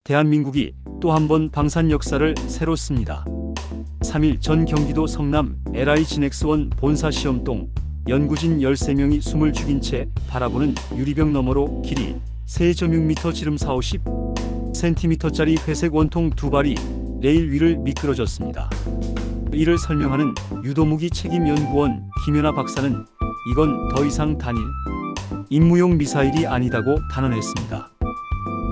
대한민국이 또 한 번 방산 역사를 새로 씁니다. 3일 전 경기도 성남 LIGNX1 본사 시험동 연구진 13명이 숨을 죽인 채 바라보는 유리병 너머로 길이 3.6m 지름 40cm짜리 회색 원통 두 발이 레일 위를 미끄러졌습니다. 이를 설명하는 유도무기 책임연구원 김연아 박사는 이건 더 이상 단일 임무용 미사일이 아니다고 단언했습니다.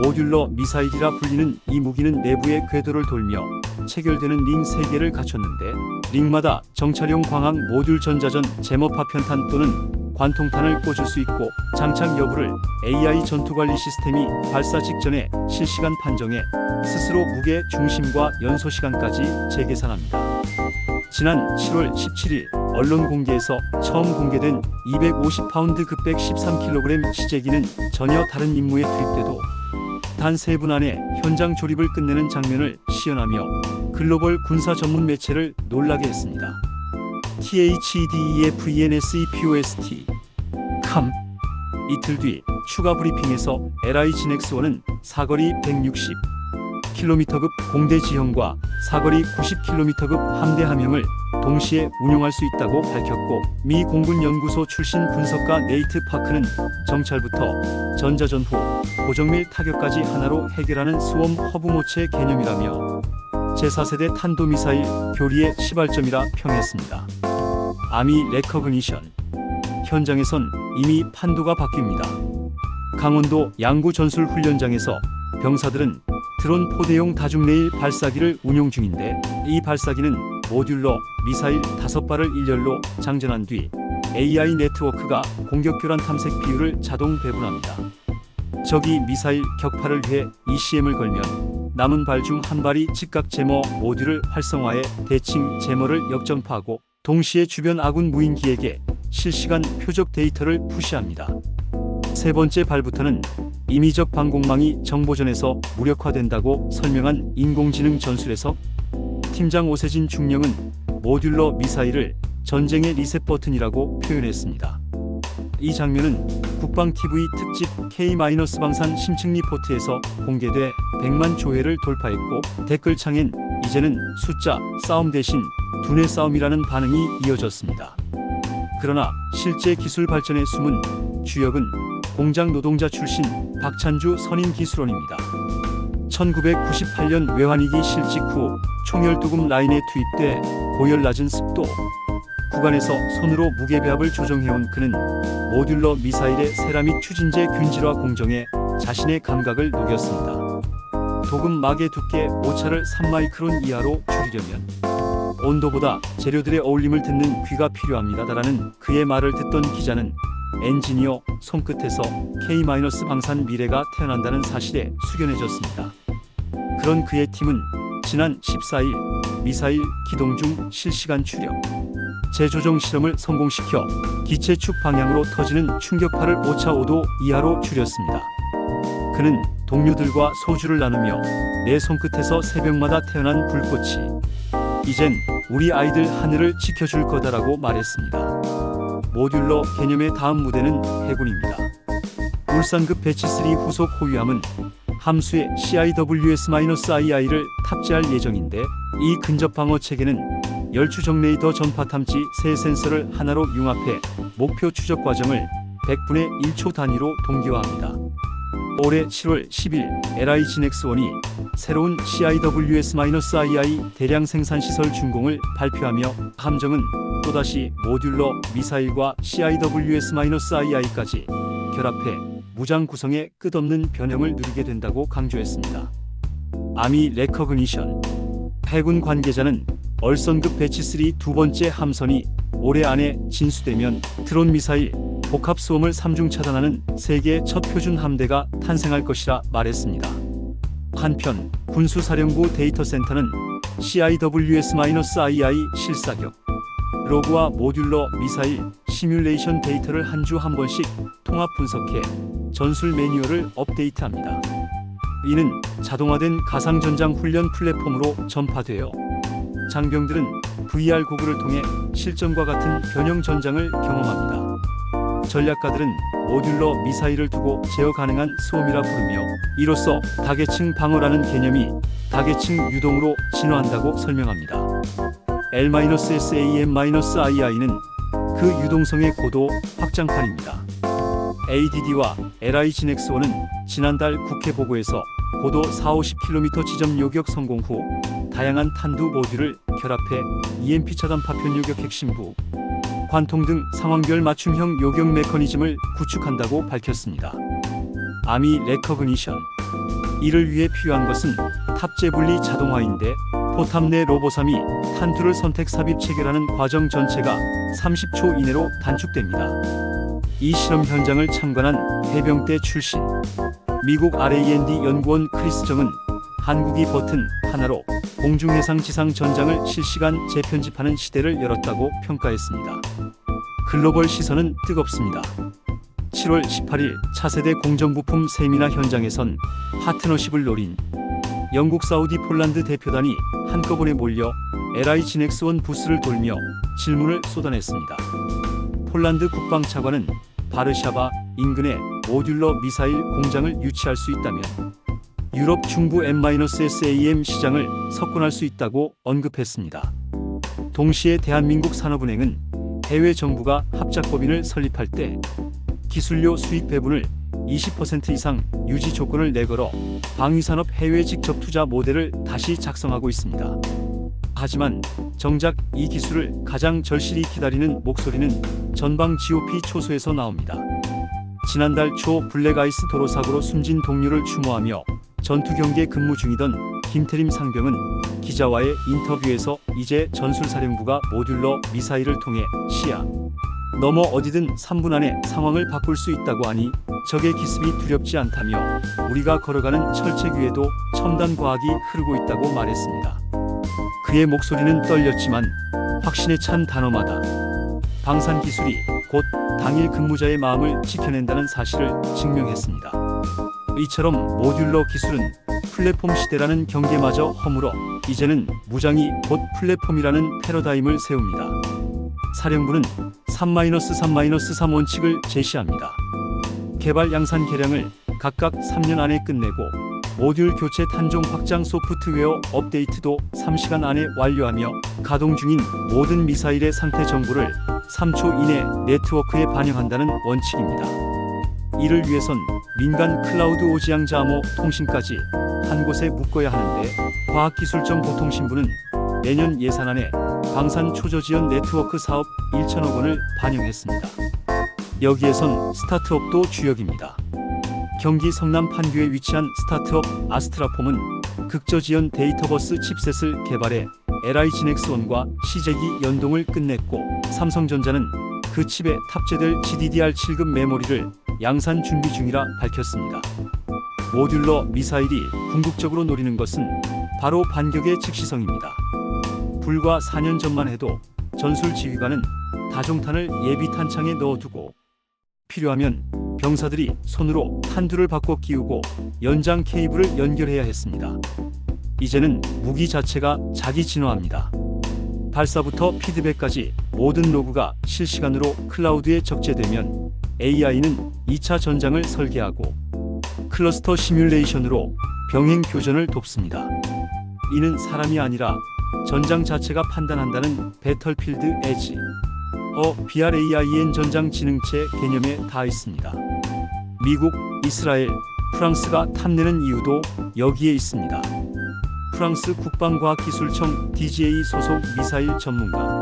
모듈러 미사일이라 불리는 이 무기는 내부의 궤도를 돌며 체결되는 링 3개를 갖췄는데 링마다 정찰용 광학 모듈 전자전 제모 파편탄 또는 관통탄을 꽂을 수 있고 장착 여부를 AI 전투관리 시스템이 발사 직전에 실시간 판정해 스스로 무게 중심과 연소 시간까지 재계산합니다. 지난 7월 17일 언론 공개에서 처음 공개된 250파운드 급백 13kg 시제기는 전혀 다른 임무에 투입돼도 단 3분 안에 현장 조립을 끝내는 장면을 시연하며 글로벌 군사 전문 매체를 놀라게 했습니다. THEDEFENSEPOST 캄 이틀 뒤 추가 브리핑에서 LIGNX1은 사거리 160km급 공대 지형과 사거리 90km급 함대 함형을 동시에 운용할 수 있다고 밝혔고 미 공군연구소 출신 분석가 네이트 파크는 정찰부터 전자전후, 고정밀 타격까지 하나로 해결하는 스웜 허브모체 개념이라며 제4세대 탄도미사일 교리의 시발점이라 평했습니다. 아미 레커그니션 현장에선 이미 판도가 바뀝니다. 강원도 양구 전술 훈련장에서 병사들은 드론 포대용 다중레일 발사기를 운용 중인데 이 발사기는 모듈러 미사일 5발을 일렬로 장전한 뒤 AI 네트워크가 공격 교란 탐색 비율을 자동 배분합니다. 적이 미사일 격파를 위해 ECM을 걸면 남은 발 중 한 발이 즉각 제모 모듈을 활성화해 대칭 제모를 역전파하고 동시에 주변 아군 무인기에게 실시간 표적 데이터를 푸시합니다. 세 번째 발부터는 임의적 방공망이 정보전에서 무력화된다고 설명한 인공지능 전술에서 팀장 오세진 중령은 모듈러 미사일을 전쟁의 리셋 버튼이라고 표현했습니다. 이 장면은 국방TV 특집 K-방산 심층 리포트에서 공개돼 100만 조회를 돌파했고 댓글창엔 이제는 숫자 싸움 대신 두뇌 싸움이라는 반응이 이어졌습니다. 그러나 실제 기술 발전의 숨은 주역은 공장 노동자 출신 박찬주 선임기술원입니다. 1998년 외환위기 실직 후 총열도금 라인에 투입돼 고열 낮은 습도 구간에서 손으로 무게 배합을 조정해온 그는 모듈러 미사일의 세라믹 추진제 균질화 공정에 자신의 감각을 녹였습니다. 도금 막의 두께 오차를 3마이크론 이하로 줄이려면 온도보다 재료들의 어울림을 듣는 귀가 필요합니다라는 그의 말을 듣던 기자는 엔지니어 손끝에서 K-방산 미래가 태어난다는 사실에 숙연해졌습니다. 그런 그의 팀은 지난 14일 미사일 기동 중 실시간 추력 재조정 실험을 성공시켜 기체축 방향으로 터지는 충격파를 오차 5도 이하로 줄였습니다. 그는 동료들과 소주를 나누며 내 손끝에서 새벽마다 태어난 불꽃이 이젠 우리 아이들 하늘을 지켜줄 거다라고 말했습니다. 모듈러 개념의 다음 무대는 해군입니다. 울산급 배치3 후속 호위함은 함수의 CIWS-II를 탑재할 예정인데 이 근접 방어 체계는 열추적 레이더 전파 탐지 세 센서를 하나로 융합해 목표 추적 과정을 100분의 1초 단위로 동기화합니다. 올해 7월 10일 LIGNX1이 새로운 CIWS-II 대량 생산시설 준공을 발표하며 함정은 또다시 모듈러 미사일과 CIWS-II까지 결합해 무장 구성의 끝없는 변형을 누리게 된다고 강조했습니다. 아미 레커그니션 해군 관계자는 얼선급 배치3 두 번째 함선이 올해 안에 진수되면 드론 미사일 복합 수험을 3중 차단하는 세계 첫 표준 함대가 탄생할 것이라 말했습니다. 한편 군수사령부 데이터센터는 CIWS-II 실사격 로그와 모듈러 미사일 시뮬레이션 데이터를 한 주 한 번씩 통합 분석해 전술 매뉴얼을 업데이트합니다. 이는 자동화된 가상전장 훈련 플랫폼으로 전파되어 장병들은 VR 고글을 통해 실전과 같은 변형 전장을 경험합니다. 전략가들은 모듈러 미사일을 두고 제어 가능한 수험이라 부르며, 이로써 다계층 방어라는 개념이 다계층 유동으로 진화한다고 설명합니다. L-SAM-II는 그 유동성의 고도 확장판입니다. ADD와 LI-GNX-1은 지난달 국회 보고에서 고도 4-50km 지점 요격 성공 후 다양한 탄두 모듈을 결합해 EMP 차단 파편 요격 핵심부, 관통 등 상황별 맞춤형 요격 메커니즘을 구축한다고 밝혔습니다. 아미 레커그니션. 이를 위해 필요한 것은 탑재 분리 자동화인데, 포탑 내 로보삼이 탄두를 선택 삽입 체결하는 과정 전체가 30초 이내로 단축됩니다. 이 실험 현장을 참관한 해병대 출신 미국 RAND 연구원 크리스 정은 한국이 버튼 하나로 공중해상 지상 전장을 실시간 재편집하는 시대를 열었다고 평가했습니다. 글로벌 시선은 뜨겁습니다. 7월 18일 차세대 공정부품 세미나 현장에선 파트너십을 노린 영국, 사우디, 폴란드 대표단이 한꺼번에 몰려 LI-GNX-1 부스를 돌며 질문을 쏟아냈습니다. 폴란드 국방차관은 바르샤바 인근에 모듈러 미사일 공장을 유치할 수 있다면 유럽 중부 M-SAM 시장을 석권할 수 있다고 언급했습니다. 동시에 대한민국 산업은행은 해외 정부가 합작법인을 설립할 때 기술료 수익 배분을 20% 이상 유지 조건을 내걸어 방위산업 해외 직접 투자 모델을 다시 작성하고 있습니다. 하지만 정작 이 기술을 가장 절실히 기다리는 목소리는 전방 GOP 초소에서 나옵니다. 지난달 초 블랙아이스 도로 사고로 숨진 동료를 추모하며 전투 경계에 근무 중이던 김태림 상병은 기자와의 인터뷰에서 이제 전술사령부가 모듈러 미사일을 통해 시야 넘어 어디든 3분 안에 상황을 바꿀 수 있다고 하니 적의 기습이 두렵지 않다며, 우리가 걸어가는 철책 위에도 첨단 과학이 흐르고 있다고 말했습니다. 그의 목소리는 떨렸지만 확신에 찬 단어마다 방산 기술이 곧 당일 근무자의 마음을 지켜낸다는 사실을 증명했습니다. 이처럼 모듈러 기술은 플랫폼 시대라는 경계마저 허물어 이제는 무장이 곧 플랫폼이라는 패러다임을 세웁니다. 사령부는 3-3-3 원칙을 제시합니다. 개발 양산 개량을 각각 3년 안에 끝내고 모듈 교체 탄종 확장 소프트웨어 업데이트도 3시간 안에 완료하며 가동 중인 모든 미사일의 상태 정보를 3초 이내 네트워크에 반영한다는 원칙입니다. 이를 위해선 민간 클라우드 오지향 자모 통신까지 한 곳에 묶어야 하는데, 과학기술정보통신부는 내년 예산안에 방산 초저지연 네트워크 사업 1천억 원을 반영했습니다. 여기에선 스타트업도 주역입니다. 경기 성남 판교에 위치한 스타트업 아스트라폼은 극저지연 데이터버스 칩셋을 개발해 LI-GNX-1과 시제기 연동을 끝냈고, 삼성전자는 그 칩에 탑재될 GDDR7급 메모리를 양산 준비 중이라 밝혔습니다. 모듈러 미사일이 궁극적으로 노리는 것은 바로 반격의 즉시성입니다. 불과 4년 전만 해도 전술지휘관은 다종탄을 예비 탄창에 넣어두고 필요하면 병사들이 손으로 탄두를 바꿔 끼우고 연장 케이블을 연결해야 했습니다. 이제는 무기 자체가 자기 진화합니다. 발사부터 피드백까지 모든 로그가 실시간으로 클라우드에 적재되면 AI는 2차 전장을 설계하고 클러스터 시뮬레이션으로 병행 교전을 돕습니다. 이는 사람이 아니라 전장 자체가 판단한다는 배틀필드 에지 BRAIN 전장 지능체 개념에 닿아 있습니다. 미국, 이스라엘, 프랑스가 탐내는 이유도 여기에 있습니다. 프랑스 국방과학기술청 DGA 소속 미사일 전문가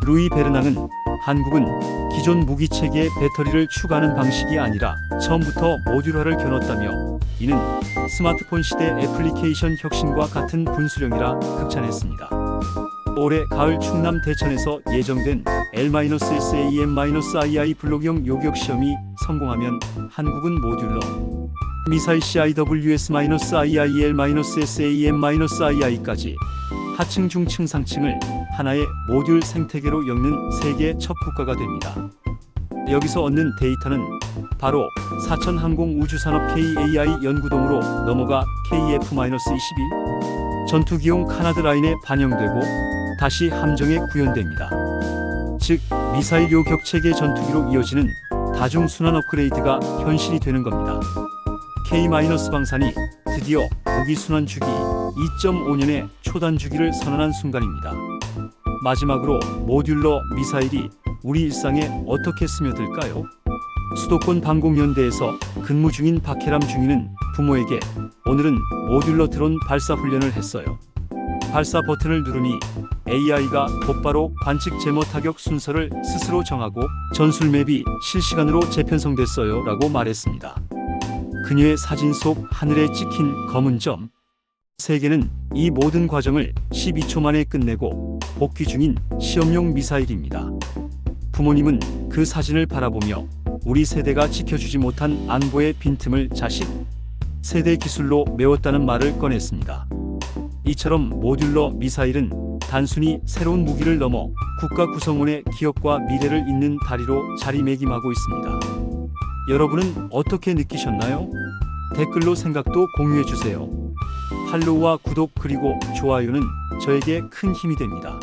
루이 베르낭은 한국은 기존 무기체계에 배터리를 추가하는 방식이 아니라 처음부터 모듈화를 겨눴다며, 이는 스마트폰 시대 애플리케이션 혁신과 같은 분수령이라 극찬했습니다. 올해 가을 충남 대천에서 예정된 L-SAM-II 블록형 요격 시험이 성공하면 한국은 모듈러 미사일 CIWS-IIL-SAM-II까지 하층, 중층, 상층을 하나의 모듈 생태계로 엮는 세계 첫 국가가 됩니다. 여기서 얻는 데이터는 바로 사천항공우주산업 KAI 연구동으로 넘어가 KF-21 전투기용 카나드 라인에 반영되고 다시 함정에 구현됩니다. 즉, 미사일 요격체계 전투기로 이어지는 다중순환 업그레이드가 현실이 되는 겁니다. K-방산이 드디어 무기순환 주기 2.5년의 초단 주기를 선언한 순간입니다. 마지막으로 모듈러 미사일이 우리 일상에 어떻게 스며들까요? 수도권 방공연대에서 근무 중인 박해람 중위는 부모에게 오늘은 모듈러 드론 발사 훈련을 했어요. 발사 버튼을 누르니 AI가 곧바로 관측 제모 타격 순서를 스스로 정하고 전술 맵이 실시간으로 재편성됐어요 라고 말했습니다. 그녀의 사진 속 하늘에 찍힌 검은 점. 세계는 이 모든 과정을 12초 만에 끝내고 복귀 중인 시험용 미사일입니다. 부모님은 그 사진을 바라보며 우리 세대가 지켜주지 못한 안보의 빈틈을 자식 세대 기술로 메웠다는 말을 꺼냈습니다. 이처럼 모듈러 미사일은 단순히 새로운 무기를 넘어 국가 구성원의 기업과 미래를 잇는 다리로 자리매김하고 있습니다. 여러분은 어떻게 느끼셨나요? 댓글로 생각도 공유해주세요. 팔로우와 구독 그리고 좋아요는 저에게 큰 힘이 됩니다.